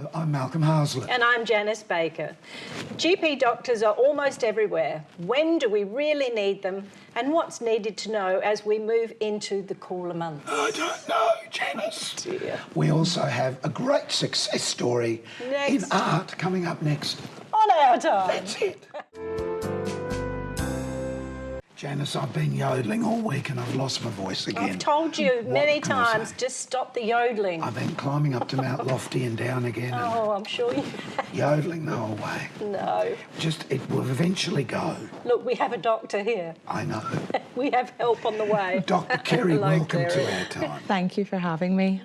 Hello, I'm Malcolm Haslett. And I'm Janice Baker. GP doctors are almost everywhere. When do we really need them? And what's needed to know as we move into the cooler months? I don't know, Janice. Dear. We also have a great success story in art coming up next. On our time. That's it. Janice, I've been yodelling all week and I've lost my voice again. I've told you many times, just stop the yodelling. I've been climbing up to Mount Lofty and down again. Oh, I'm sure you have. Yodelling the whole way. No. Just, it will eventually go. Look, we have a doctor here. I know. We have help on the way. Dr. Kerry, Hello, welcome Kerry. to our time. Thank you for having me.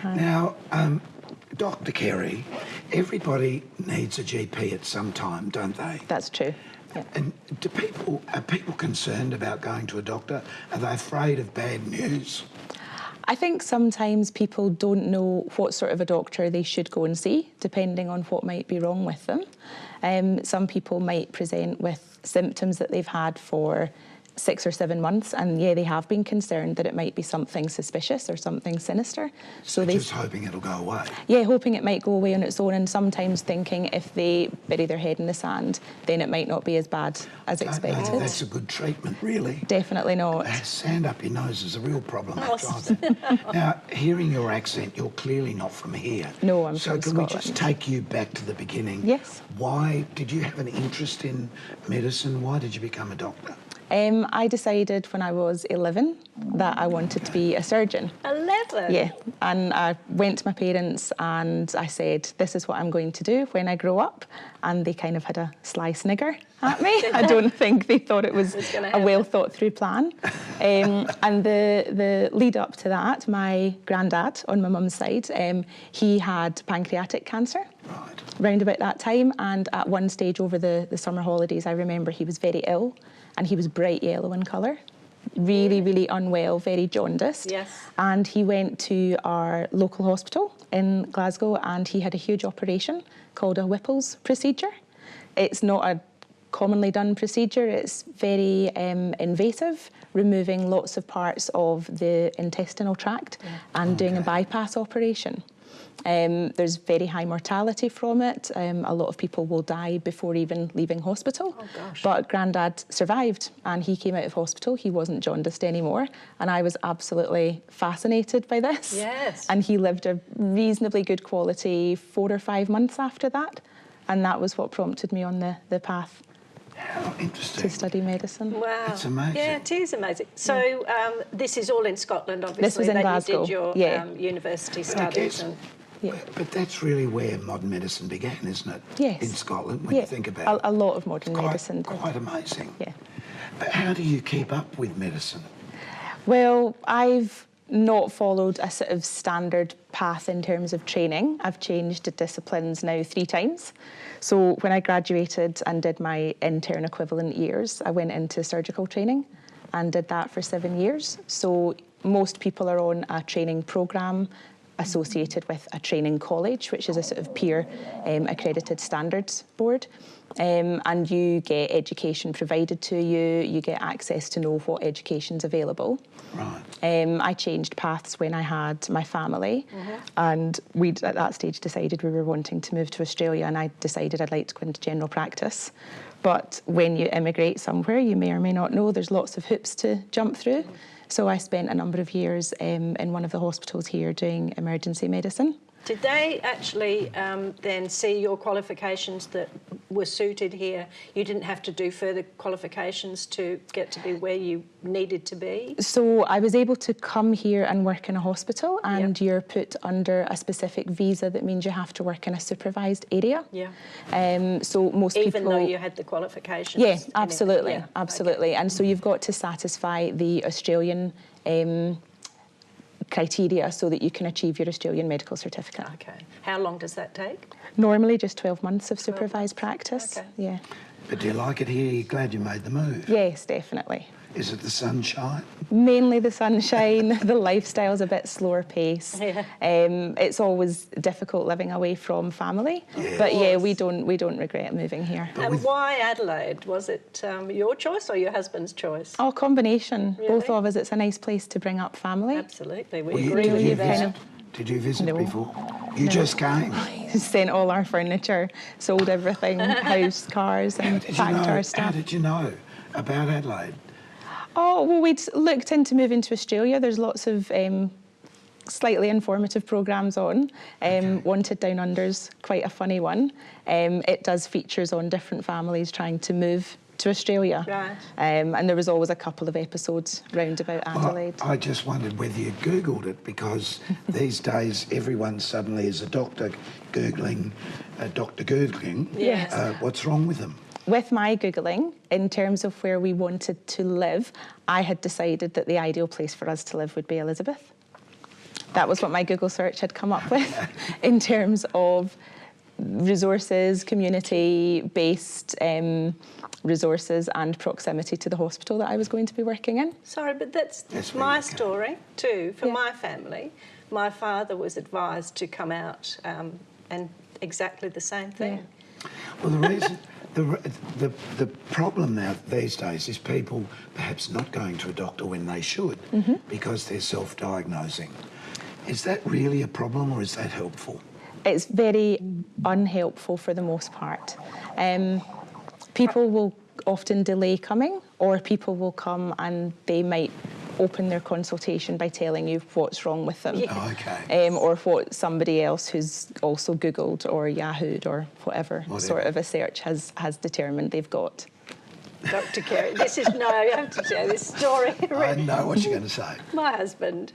Now, Dr. Kerry, everybody needs a GP at some time, don't they? That's true. Yeah. And are people concerned about going to a doctor? Are they afraid of bad news? I think sometimes people don't know what sort of a doctor they should go and see, depending on what might be wrong with them. Some people might present with symptoms that they've had for 6 or 7 months, and yeah, they have been concerned that it might be something suspicious or something sinister. So they're just hoping it'll go away? Yeah, hoping it might go away on its own, and sometimes thinking if they bury their head in the sand, then it might not be as bad as expected. No, that's a good treatment, really. Definitely not. Sand up your nose is a real problem after that. Now, hearing your accent, you're clearly not from here. No, I'm from Scotland. So can we just take you back to the beginning? Yes. Why did you have an interest in medicine? Why did you become a doctor? I decided when I was 11 that I wanted to be a surgeon. 11? Yeah, and I went to my parents and I said, this is what I'm going to do when I grow up. And they kind of had a sly snigger at me. I don't think they thought it was a well thought through plan. And the lead up to that, my granddad on my mum's side, he had pancreatic cancer. Right. Round about that time, and at one stage over the summer holidays, I remember he was very ill and he was bright yellow in colour, really, really unwell, very jaundiced. Yes. And he went to our local hospital in Glasgow and he had a huge operation called a Whipple's procedure. It's not a commonly done procedure, it's very invasive, removing lots of parts of the intestinal tract and doing a bypass operation. There's very high mortality from it. A lot of people will die before even leaving hospital. Oh, gosh. But Grandad survived and he came out of hospital. He wasn't jaundiced anymore. And I was absolutely fascinated by this. Yes. And he lived a reasonably good quality 4 or 5 months after that. And that was what prompted me on the path. How interesting. To study medicine. Wow. That's amazing. Yeah, it is amazing. So this is all in Scotland, obviously. This was in Glasgow. You did your university studies. Yeah. But that's really where modern medicine began, isn't it? Yes. In Scotland, when you think about it. A lot of modern medicine. Quite amazing. Yeah. But how do you keep up with medicine? Well, I've not followed a sort of standard path in terms of training. I've changed disciplines now 3 times. So when I graduated and did my intern equivalent years, I went into surgical training and did that for 7 years. So most people are on a training programme associated with a training college, which is a sort of peer accredited standards board. And you get education provided to you, you get access to know what education's available. Right. I changed paths when I had my family, and we'd at that stage decided we were wanting to move to Australia, and I decided I'd like to go into general practice. But when you immigrate somewhere, you may or may not know there's lots of hoops to jump through. So I spent a number of years in one of the hospitals here doing emergency medicine. Did they actually then see your qualifications that were suited here? You didn't have to do further qualifications to get to be where you needed to be? So I was able to come here and work in a hospital, and you're put under a specific visa that means you have to work in a supervised area. Yeah. So most people... Even though you had the qualifications? Yeah, absolutely, Yeah. absolutely. Okay. And so you've got to satisfy the Australian criteria so that you can achieve your Australian medical certificate. Okay. How long does that take? Normally just 12 months of supervised practice. Okay. Yeah. But do you like it here? You're glad you made the move? Yes, definitely. Is it the sunshine? Mainly the sunshine. The lifestyle's a bit slower pace. Yeah. It's always difficult living away from family. Yeah. But yeah, we don't regret moving here. And why Adelaide? Was it your choice or your husband's choice? Oh, combination. Really? Both of us. It's a nice place to bring up family. Absolutely. We Well, agree with you there. Did you visit No. before? You just came. Sent all our furniture, sold everything, house, cars, and packed our How stuff. did you know about Adelaide? Oh, well, we'd looked into moving to Australia. There's lots of slightly informative programmes on. Wanted Down Under's quite a funny one. It does features on different families trying to move to Australia. Right. And there was always a couple of episodes round about Adelaide. I just wondered whether you Googled it, because these days everyone suddenly is a doctor Googling, Yes. what's wrong with them? With my Googling, in terms of where we wanted to live, I had decided that the ideal place for us to live would be Elizabeth. That was what my Google search had come up with in terms of resources, community-based resources and proximity to the hospital that I was going to be working in. Sorry, but that's where my you go. story too. For Yeah. my family, my father was advised to come out and exactly the same thing. Well, the reason, the problem now these days is people perhaps not going to a doctor when they should because they're self-diagnosing. Is that really a problem, or is that helpful? It's very unhelpful for the most part. People will often delay coming, or people will come and they might open their consultation by telling you what's wrong with them. Yeah. Oh, okay. Or what somebody else who's also Googled or Yahoo'd or whatever sort of a search has determined they've got. Dr. Kerry, this is, no, I have to tell this story. I know what you're going to say. My husband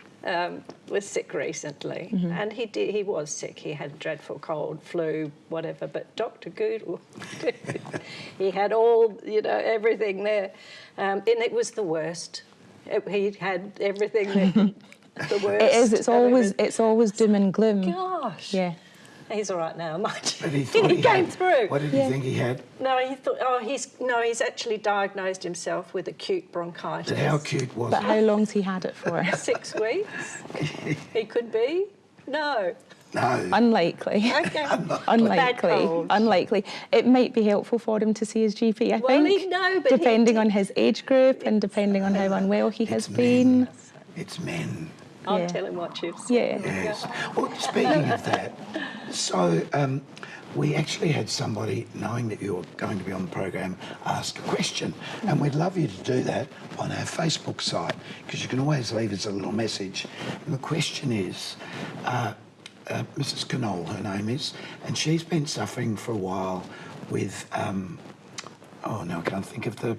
was sick recently, and he was sick. He had a dreadful cold, flu, whatever. But Dr. Goodall, he had all, everything there, and it was the worst. He had everything the worst. It is. It's of always everything. doom and gloom. Gosh. Yeah. He's all right now, mind you. But he thought he came had, through. What did he think he had? No, he thought. He's actually diagnosed himself with acute bronchitis. But how cute was But it? how long's he had it for? 6 weeks. He could be. No. No. Unlikely. Okay. Bad Unlikely. cold. Unlikely. It might be helpful for him to see his GP, I Well, think. but depending on his age group and depending on how unwell he has been. It's men. I'll Yeah. tell him what you've said. Yeah. Yes. Well, speaking of that, so we actually had somebody, knowing that you were going to be on the program, ask a question, and we'd love you to do that on our Facebook site, because you can always leave us a little message. And the question is, Mrs. Knoll, her name is, and she's been suffering for a while with, I can't think of a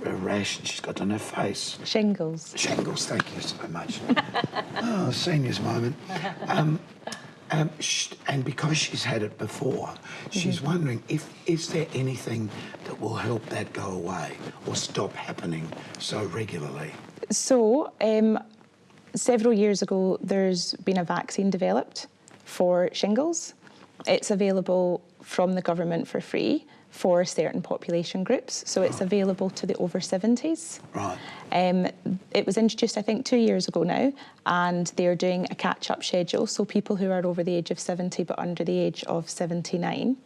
rash she's got on her face. Shingles. Shingles, thank you so much. Oh, seniors moment. And because she's had it before, she's wondering is there anything that will help that go away or stop happening so regularly? So, several years ago, there's been a vaccine developed for shingles. It's available from the government for free for certain population groups. So it's available to the over 70s. Right. It was introduced, I think, 2 years ago now, and they're doing a catch-up schedule. So people who are over the age of 70 but under the age of 79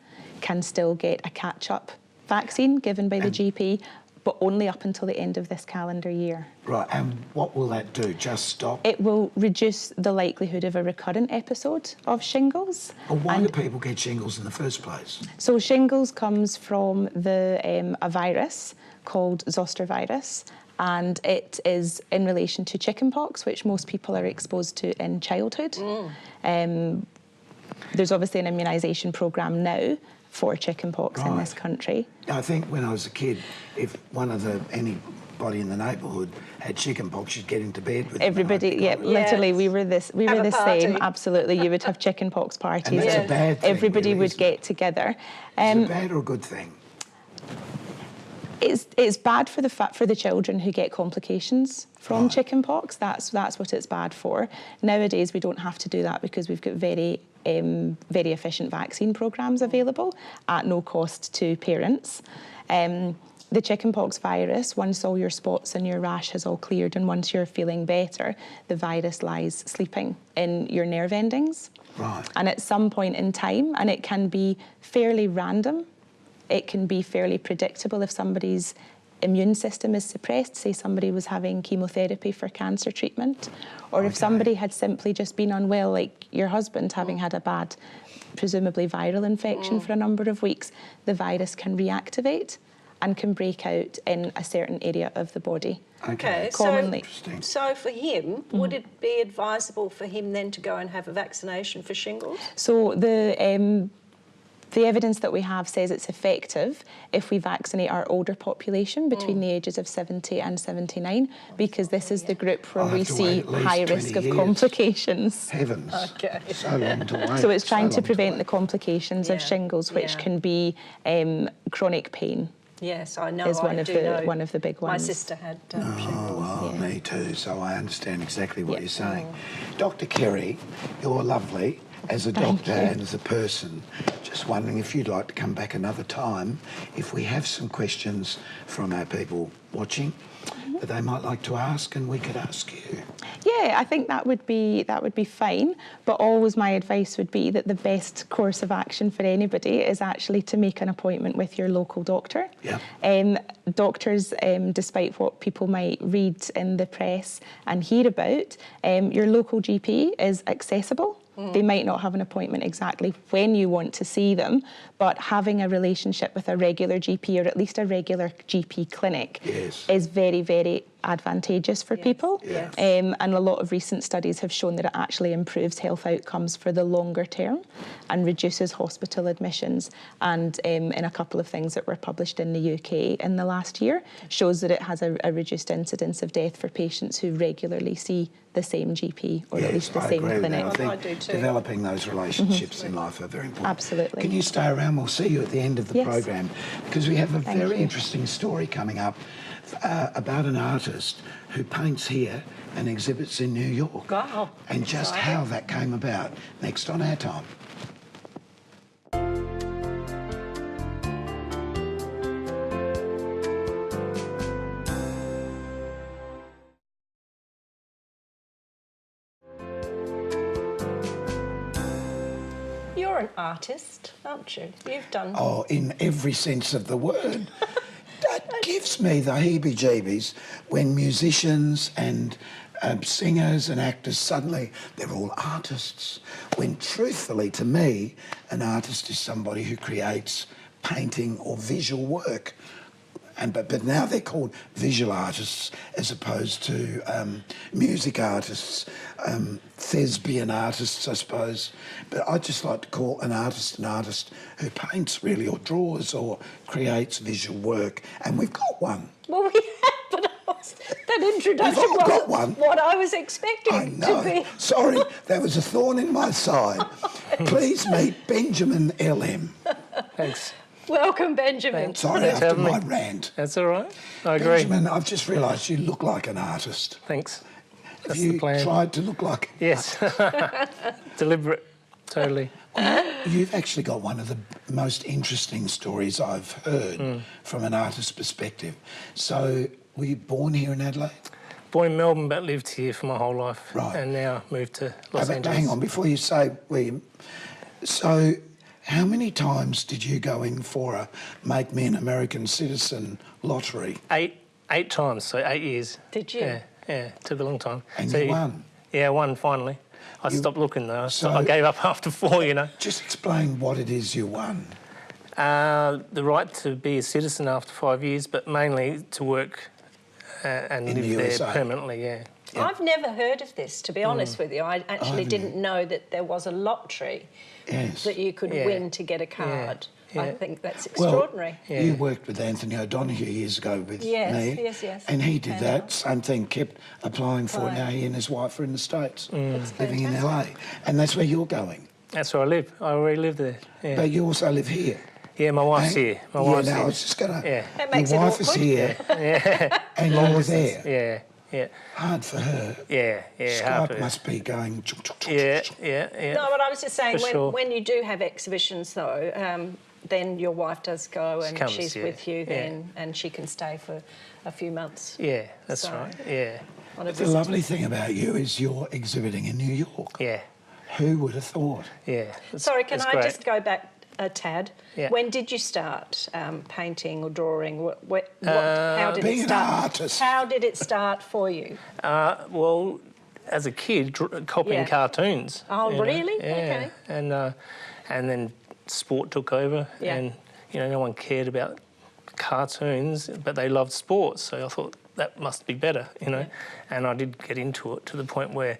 can still get a catch-up vaccine given by the GP, but only up until the end of this calendar year. Right, and what will that do? Just stop? It will reduce the likelihood of a recurrent episode of shingles. Well, why do people get shingles in the first place? So shingles comes from a virus called zoster virus, and it is in relation to chickenpox, which most people are exposed to in childhood. There's obviously an immunisation programme now for chickenpox in this country. I think when I was a kid, if anybody in the neighbourhood had chickenpox, you'd get into bed with Everybody, them. literally, we were the party. same. Absolutely, you would have chickenpox parties. And that's a bad thing, Everybody really, would isn't it? get together. Is it a bad or a good thing? It's bad for the children who get complications from chickenpox. That's what it's bad for. Nowadays we don't have to do that because we've got very efficient vaccine programmes available at no cost to parents. The chickenpox virus, once all your spots and your rash has all cleared and once you're feeling better, the virus lies sleeping in your nerve endings. Right. And at some point in time, and it can be fairly random, it can be fairly predictable if somebody's immune system is suppressed, say somebody was having chemotherapy for cancer treatment, or if somebody had simply just been unwell, like your husband having had a bad, presumably viral infection for a number of weeks, the virus can reactivate and can break out in a certain area of the body. Okay, Commonly. so for him, would it be advisable for him then to go and have a vaccination for shingles? So the evidence that we have says it's effective if we vaccinate our older population between the ages of 70 and 79, because this is the group where we see high risk of complications. Heavens. Okay. So long to wait. So it's trying to long prevent wait. the complications of shingles, which can be chronic pain. Yes, I know. Is one I of do the know. one of the big ones. My sister had shingles. Oh, well, me too, so I understand exactly what you're saying. Dr. Kerry, you're lovely as a doctor and as a person. Just wondering if you'd like to come back another time, if we have some questions from our people watching that they might like to ask, and we could ask you. Yeah, I think that would be fine. But always my advice would be that the best course of action for anybody is actually to make an appointment with your local doctor. Yeah. Doctors, despite what people might read in the press and hear about, your local GP is accessible. They might not have an appointment exactly when you want to see them, but having a relationship with a regular GP, or at least a regular GP clinic, is very, very advantageous for people. Yes. And a lot of recent studies have shown that it actually improves health outcomes for the longer term and reduces hospital admissions. And in a couple of things that were published in the UK in the last year, shows that it has a reduced incidence of death for patients who regularly see the same GP, or at least the same clinic. I think developing those relationships in life are very important. Absolutely. Can you stay around? We'll see you at the end of the program, because we have a very interesting story coming up about an artist who paints here and exhibits in New York. Wow. And just how that came about. Next on Our Time. You're an artist, aren't you? You've done... Oh, in every sense of the word. That gives me the heebie-jeebies when musicians and singers and actors, suddenly they're all artists. When truthfully, to me, an artist is somebody who creates painting or visual work. But now they're called visual artists as opposed to music artists, thespian artists, I suppose. But I just like to call an artist who paints really, or draws, or creates visual work. And we've got one. Well, we have, but that introduction We've all got wasn't one. what I was expecting I know. to be. Sorry, that was a thorn in my side. Please meet Benjamin L.M. Thanks. Welcome, Benjamin. Sorry after my rant. That's all right. I agree. Benjamin, I've just realised you look like an artist. Thanks. Have That's you the plan. tried to look like... Yes. Deliberate. Totally. You've actually got one of the most interesting stories I've heard from an artist's perspective. So, were you born here in Adelaide? Born in Melbourne, but lived here for my whole life. Right. And now moved to Los But Angeles. hang on, before you say, William, so how many times did you go in for a Make Me an American Citizen lottery? Eight times, so 8 years. Did you? Yeah, took a long time. And so you won? Yeah, I won finally. I stopped looking though. I gave up after 4, you know. Just explain what it is you won. The right to be a citizen after 5 years, but mainly to work and In live the there USA. permanently, yeah. I've never heard of this, to be honest with you. I actually didn't know that there was a lottery that you could win to get a card. I think that's extraordinary. Well, you worked with Anthony O'Donoghue years ago with me. Yes. And he did that, same thing, kept applying for it. Now he and his wife are in the States, living in LA. And that's where you're going. That's where I live. I already live there. Yeah, But you also live here. Yeah, my wife's here. My wife's I here. was just going to... Yeah. That makes Your it wife is awkward. here and you're there. Yeah. Hard for her. Yeah. hard Skype to- must be going... Yeah. No, but I was just saying, For sure. when you do have exhibitions, though, then your wife does go and comes, she's yeah. with you Yeah. then, and she can stay for a few months. Yeah, that's So- right. Yeah. On a The visit. lovely thing about you is you're exhibiting in New York. Yeah. Who would have thought? Yeah. Sorry, can it's I great. just go back a tad. Yeah. When did you start painting or drawing? How did Being it an start? artist. How did it start for you? Well, as a kid, copying Yeah. cartoons. Oh, you know. really? Yeah. Okay. And then sport took over, Yeah. and no one cared about cartoons, but they loved sports. So I thought that must be better, Yeah. And I did get into it to the point where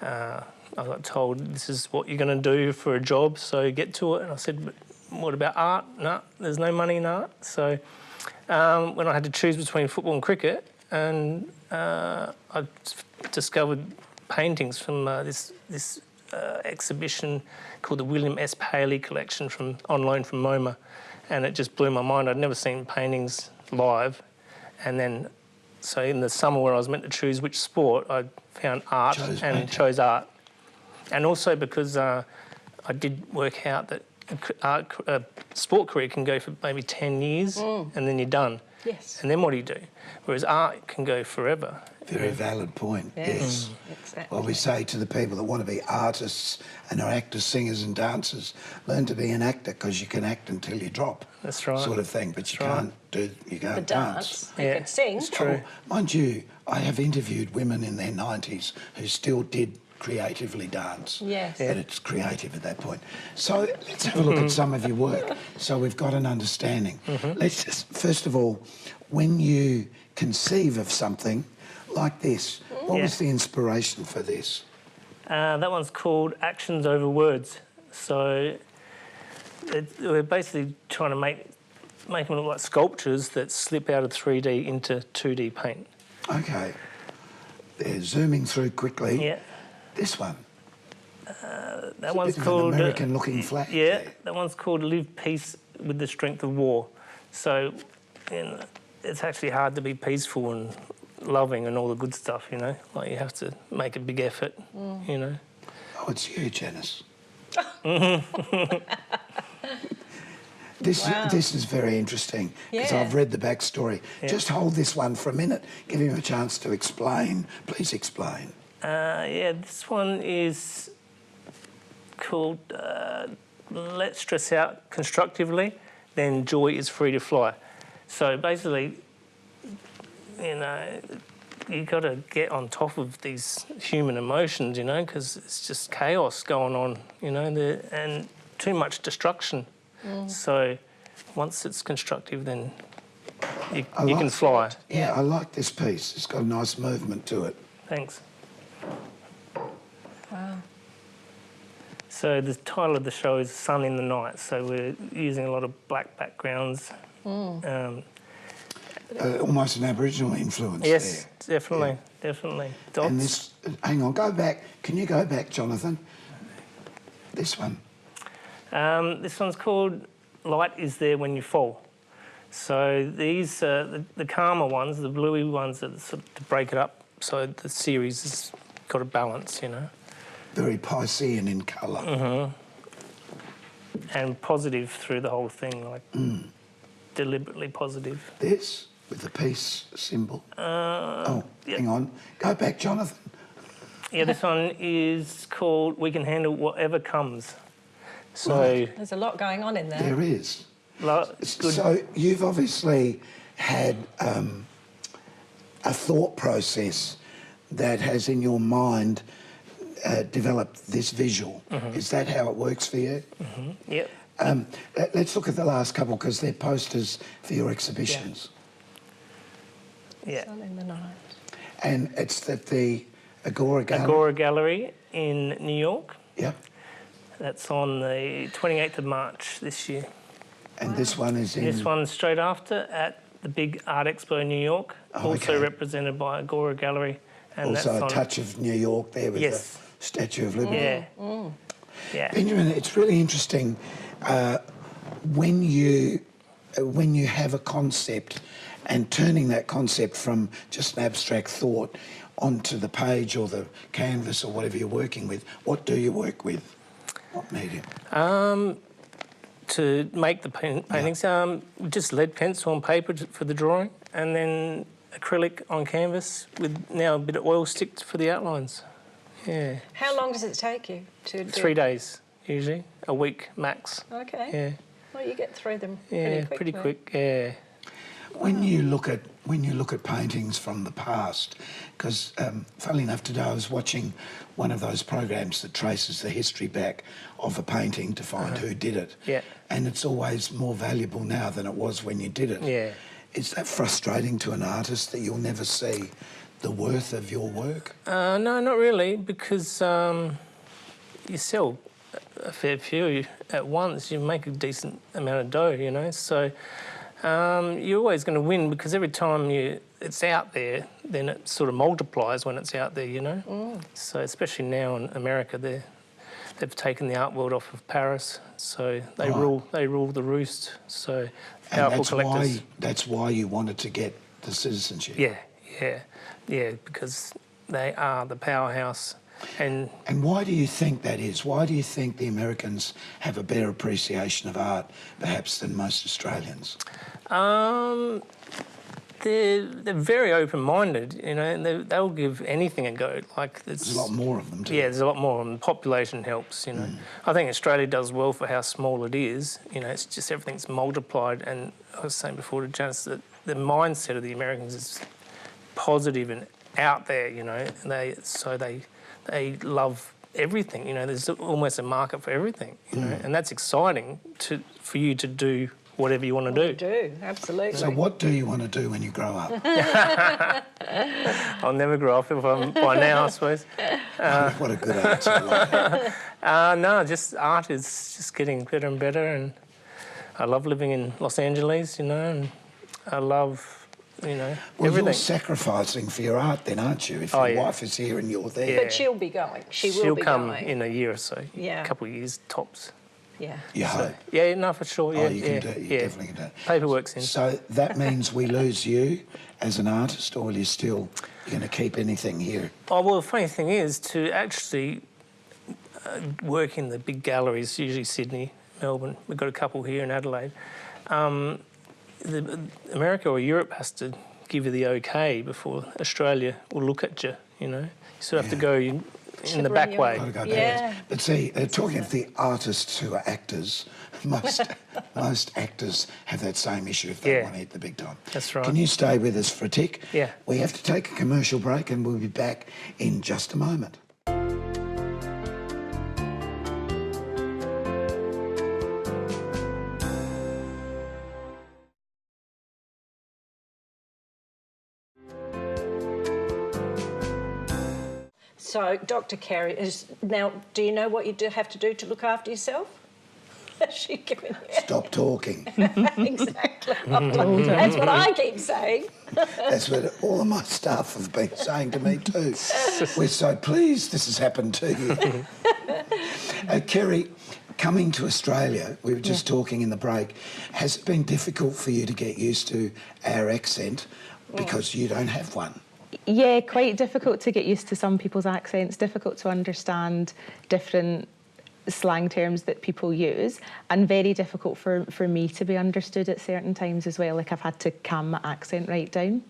I got told this is what you're going to do for a job, so get to it. And I said, but what about art? No, there's no money in art. So when I had to choose between football and cricket, and I discovered paintings from this exhibition called the William S. Paley collection on loan from MoMA, and it just blew my mind. I'd never seen paintings live, and then so in the summer where I was meant to choose which sport, I found art chose art, and also because I did work out that a sport career can go for maybe 10 years and then you're done. Yes. And then what do you do? Whereas art can go forever. Very valid point, yes. Exactly. Well, we say to the people that want to be artists and are actors, singers and dancers, learn to be an actor because you can act until you drop. That's right. Sort of thing, but you can't The dance. dance. You Yeah. could sing. It's true. Mind you, I have interviewed women in their 90s who still did creatively dance. Yes. But it's creative at that point. So let's have a look at some of your work so we've got an understanding. Let's just, first of all, when you conceive of something like this, what was the inspiration for this? That one's called Actions Over Words. So we're basically trying to make them look like sculptures that slip out of 3D into 2D paint. Okay. They're zooming through quickly. Yeah. This one. That one's Bit of called an American-looking flag. Yeah, there. that one's called Live Peace with the Strength of War. So it's actually hard to be peaceful and loving and all the good stuff, Like you have to make a big effort, Oh, it's you, Janice. This is very interesting because Yeah. I've read the backstory. Just hold this one for a minute. Give him a chance to explain. Please explain. This one is called Let's Stress Out Constructively, then Joy is Free to Fly. So basically, you got to get on top of these human emotions, because it's just chaos going on, and too much destruction. So once it's constructive, then you can fly. Yeah, I like this piece. It's got a nice movement to it. Thanks. Wow. So the title of the show is Sun in the Night. So we're using a lot of black backgrounds. Almost an Aboriginal influence Yes, there. definitely. Dots. And this, hang on, go back. Can you go back, Jonathan? This one. This one's called Light is There When You Fall. So these, the calmer ones, the bluey ones, are sort of to break it up. So the series has got a balance, Very Piscean in colour. And positive through the whole thing, like deliberately positive. This, with the peace symbol. Hang on. Go back, Jonathan. Yeah, this one is called We Can Handle Whatever Comes. So There's a lot going on in there. There is. it's good. So you've obviously had a thought process that has in your mind developed this visual. Is that how it works for you? Yep. Let's look at the last couple because they're posters for your exhibitions. Yeah. Sun in the night. And it's at the Agora Gallery. Agora Gallery in New York. Yep. That's on the 28th of March this year. And this one is in... This one's straight after at the big Art Expo in New York, also okay. represented by Agora Gallery. And Also that's a on, touch of New York there with Yes. the Statue of Liberty. Yeah. Yeah. Benjamin, it's really interesting when you have a concept and turning that concept from just an abstract thought onto the page or the canvas or whatever you're working with. What do you work with? What medium? To make the paintings, just lead pencil on paper for the drawing, and then acrylic on canvas with now a bit of oil stick for the outlines. Yeah. How long does it take you to do? 3 days. usually, a week max. Okay. Yeah, Well, you get through them yeah, pretty pretty quickly. quick. Yeah. When you look at paintings from the past, because funnily enough today I was watching one of those programs that traces the history back of a painting to find who did it. Yeah. And it's always more valuable now than it was when you did it. Yeah. Is that frustrating to an artist that you'll never see the worth of your work? No, not really, because you sell a fair few at once, you make a decent amount of dough, you know. So you're always going to win, because every time it's out there, then it sort of multiplies when it's out there, you know. So especially now in America, they've taken the art world off of Paris, so they rule the roost. So powerful collectors. That's why you wanted to get the citizenship. Yeah, because they are the powerhouse. And why do you think that is? Why do you think the Americans have a better appreciation of art, perhaps, than most Australians? they're very open-minded, you know, and they'll give anything a go. Like There's a lot more of them too. Yeah, there's a lot more, and the population helps, you know. I think Australia does well for how small it is. You know, it's just everything's multiplied, and I was saying before to Janice that the mindset of the Americans is positive and out there, you know. They love everything, you know. There's almost a market for everything, you know, and that's exciting for you to do whatever you want to do. Absolutely. So what do you want to do when you grow up? I'll never grow up if I'm by now, I suppose. What a good answer. I like that. No, just art is just getting better and better, and I love living in Los Angeles, you know, and I love, you know, Well, everything. you're sacrificing for your art then, aren't you? If your wife is here and you're there. But she'll be going. She'll be come going. in a year or so, Yeah. a couple of years tops. Yeah. You hope. Yeah, no, for sure. Yeah, You can do it. You definitely can do it. Paperwork's in. So that means we lose you as an artist, or you're going to keep anything here? Oh, well, the funny thing is, to actually work in the big galleries, usually Sydney, Melbourne, we've got a couple here in Adelaide, America or Europe has to give you the okay before Australia will look at you, you know. You sort of have to go in the back way. Gotta go back. Yeah. But see, talking of the artists who are actors, most actors have that same issue if they want to hit the big time. That's right. Can you stay with us for a tick? Yeah. We have to take a commercial break and we'll be back in just a moment. So, Dr. Kerry, do you know what you have to do to look after yourself? Has she given you? Stop talking. Exactly. That's what I keep saying. That's what all of my staff have been saying to me too. We're so pleased this has happened to you. Kerry, coming to Australia, we were just talking in the break, has it been difficult for you to get used to our accent because you don't have one? Yeah, quite difficult to get used to some people's accents, difficult to understand different slang terms that people use, and very difficult for me to be understood at certain times as well. Like, I've had to calm my accent right down.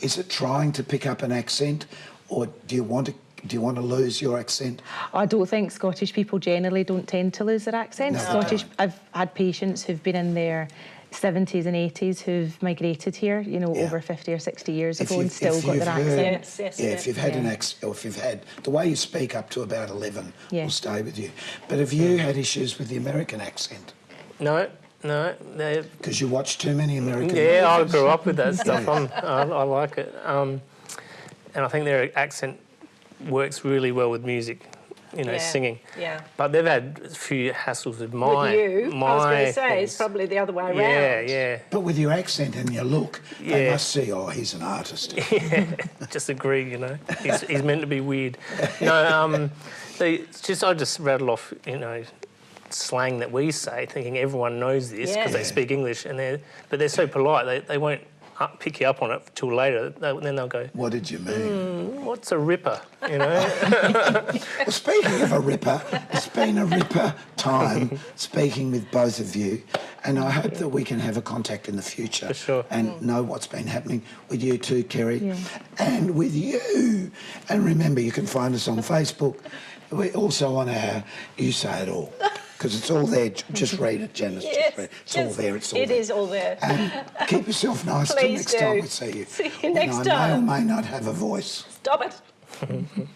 Is it trying to pick up an accent, or do you want to lose your accent? I don't think Scottish people generally don't tend to lose their accent. No, I've had patients who've been in their 70s and 80s who've migrated here, you know, over 50 or 60 years ago and still got their accent. If you've had an accent, or if you've had the way you speak up to about 11 will stay with you. But have you had issues with the American accent? No. Because you watch too many American movies. Yeah, I grew up with that stuff. I like it. And I think their accent works really well with music. You know, singing. Yeah. But they've had a few hassles with my. With you, I was going to say, things. it's probably the other way around. Yeah. But with your accent and your look, they must see, he's an artist. Yeah, just agree, you know. He's meant to be weird. No, I just rattle off, you know, slang that we say, thinking everyone knows this because they speak English, but they're so polite, they won't pick you up on it till later. Then they'll go, "What did you mean? What's a ripper?" You know. Well, speaking of a ripper, it's been a ripper time speaking with both of you, and I hope that we can have a contact in the future For sure. and know what's been happening with you too, Kerry, and with you. And remember, you can find us on Facebook. We're also on our You Say It All. because it's all there. Just read it, Janice. Yes, just read it. It's all there. It's all It there. is all there. And keep yourself nice till Please next time do. we see you. See you next I time. may or may not have a voice. Stop it.